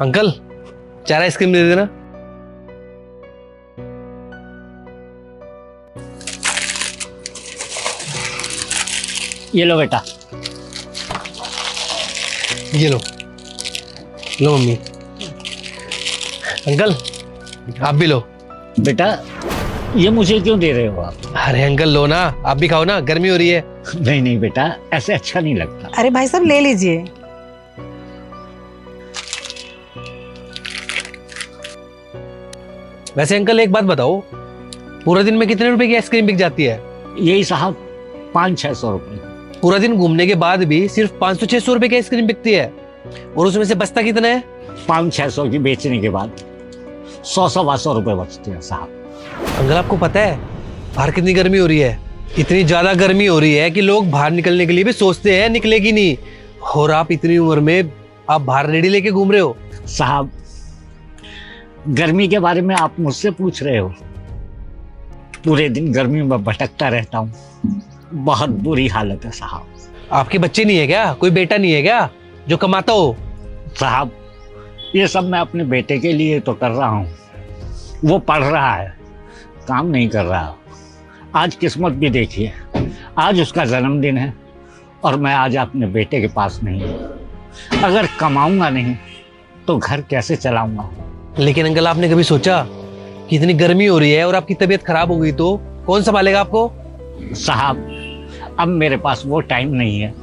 Uncle 4 ice cream दे देना। ये लो बेटा। ये लो। लो मम्मी। अंकल आप भी लो। बेटा ये मुझे क्यों दे रहे हो आप? अरे अंकल लो ना, आप भी खाओ ना, गर्मी हो रही है। नहीं नहीं बेटा, ऐसे अच्छा नहीं लगता। अरे भाई साहब ले लीजिए। वैसे अंकल एक बात बताओ, पूरे दिन में कितने रुपए की आइसक्रीम बिक जाती है? यही साहब 500-600 रुपए। पूरा दिन घूमने के बाद भी सिर्फ 500-600 रुपए की आइसक्रीम बिकती है, और उसमें से बचता कितना है? 500-600 की बेचने के बाद 100-125 रुपए बचते हैं साहब। अंकल आपको पता है बाहर कितनी गर्मी हो रही है? इतनी ज्यादा गर्मी हो रही है कि लोग बाहर निकलने के लिए भी सोचते हैं निकलेगी नहीं, और आप इतनी उम्र में आप बाहर रेडी लेके घूम रहे हो। साहब गर्मी के बारे में आप मुझसे पूछ रहे हो? पूरे दिन गर्मी में भटकता रहता हूँ, बहुत बुरी हालत है साहब। आपके बच्चे नहीं है क्या? कोई बेटा नहीं है क्या जो कमाता हो? साहब ये सब मैं अपने बेटे के लिए तो कर रहा हूँ, वो पढ़ रहा है, काम नहीं कर रहा। आज किस्मत भी देखिए, आज उसका जन्मदिन है और मैं आज अपने बेटे के पास नहीं हूँ। अगर कमाऊंगा नहीं तो घर कैसे चलाऊंगा? लेकिन अंकल आपने कभी सोचा कि इतनी गर्मी हो रही है और आपकी तबीयत खराब हो गई तो कौन संभालेगा आपको? साहब अब मेरे पास वो टाइम नहीं है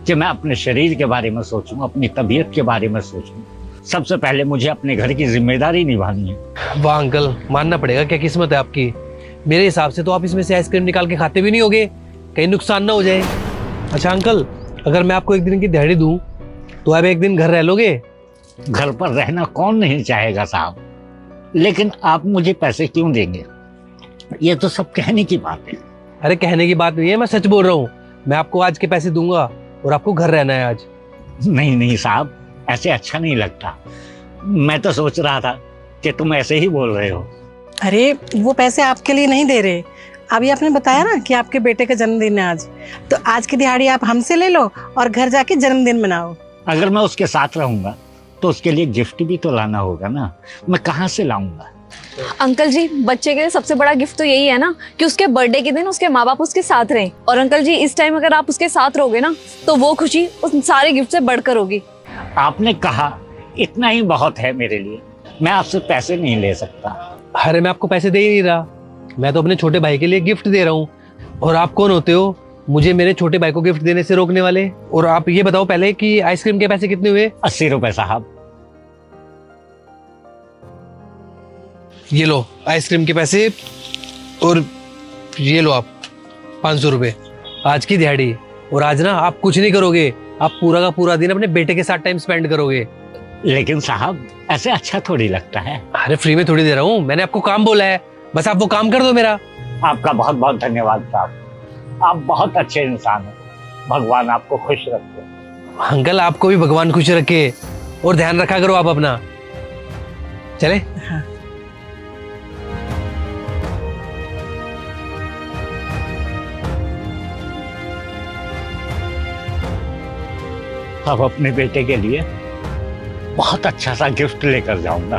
कि मैं अपने शरीर के बारे में सोचूं, अपनी तबीयत के बारे में सोचूं। सबसे पहले मुझे अपने घर की जिम्मेदारी निभानी है। वाह अंकल, मानना पड़ेगा, क्या किस्मत है आपकी। मेरे हिसाब से तो आप इसमें से आइसक्रीम निकाल के खाते भी नहीं होगे, कहीं नुकसान ना हो जाए। अच्छा अंकल, अगर मैं आपको एक दिन की दिहाड़ी दूं तो आप एक दिन घर रह लोगे? घर पर रहना कौन नहीं चाहेगा साहब, लेकिन आप मुझे पैसे क्यों देंगे? ये तो सब कहने की बात है। अरे कहने की बात नहीं है, मैं सच बोल रहा हूँ। मैं आपको आज के पैसे दूंगा और आपको घर रहना है आज। नहीं नहीं साहब, ऐसे अच्छा नहीं लगता। मैं तो सोच रहा था कि तुम ऐसे ही बोल रहे हो। अरे वो पैसे आपके लिए नहीं दे रहे, अभी आपने बताया ना कि आपके बेटे का जन्मदिन है आज, तो आज की दिहाड़ी आप हमसे ले लो और घर जाके जन्मदिन मनाओ। अगर मैं उसके साथ रहूंगा तो उसके लिए गिफ्ट भी तो लाना होगा ना, मैं कहाँ से लाऊंगा? अंकल जी बच्चे के लिए सबसे बड़ा गिफ्ट तो यही है ना कि उसके बर्थडे के दिन उसके माँ बाप उसके साथ रहें। और अंकल जी इस टाइम अगर आप उसके साथ रहोगे ना तो वो खुशी उस सारे गिफ्ट से बढ़कर होगी। आपने कहा इतना ही बहुत है मेरे लिए, मैं आपसे पैसे नहीं ले सकता। अरे मैं आपको पैसे दे ही नहीं रहा, मैं तो अपने छोटे भाई के लिए गिफ्ट दे रहा हूँ। और आप कौन होते हो मुझे मेरे छोटे भाई को गिफ्ट देने से रोकने वाले? और आप ये बताओ पहले कि आइसक्रीम के पैसे कितने हुए? 80 रुपए साहब। ये लो आइसक्रीम के पैसे, और ये लो आप 500 रुपए आज की दिहाड़ी। और आज ना आप कुछ नहीं करोगे, आप पूरा का पूरा दिन अपने बेटे के साथ टाइम स्पेंड करोगे। लेकिन साहब ऐसे अच्छा थोड़ी लगता है। अरे फ्री में थोड़ी दे रहा हूँ, मैंने आपको काम बोला है, बस आप वो काम कर दो मेरा। आपका बहुत बहुत धन्यवाद साहब, आप बहुत अच्छे इंसान हैं, भगवान आपको खुश रखे। अंकल आपको भी भगवान खुश रखे, और ध्यान रखा करो आप अपना। चले? हाँ। अब अपने बेटे के लिए बहुत अच्छा सा गिफ्ट लेकर जाऊंगा।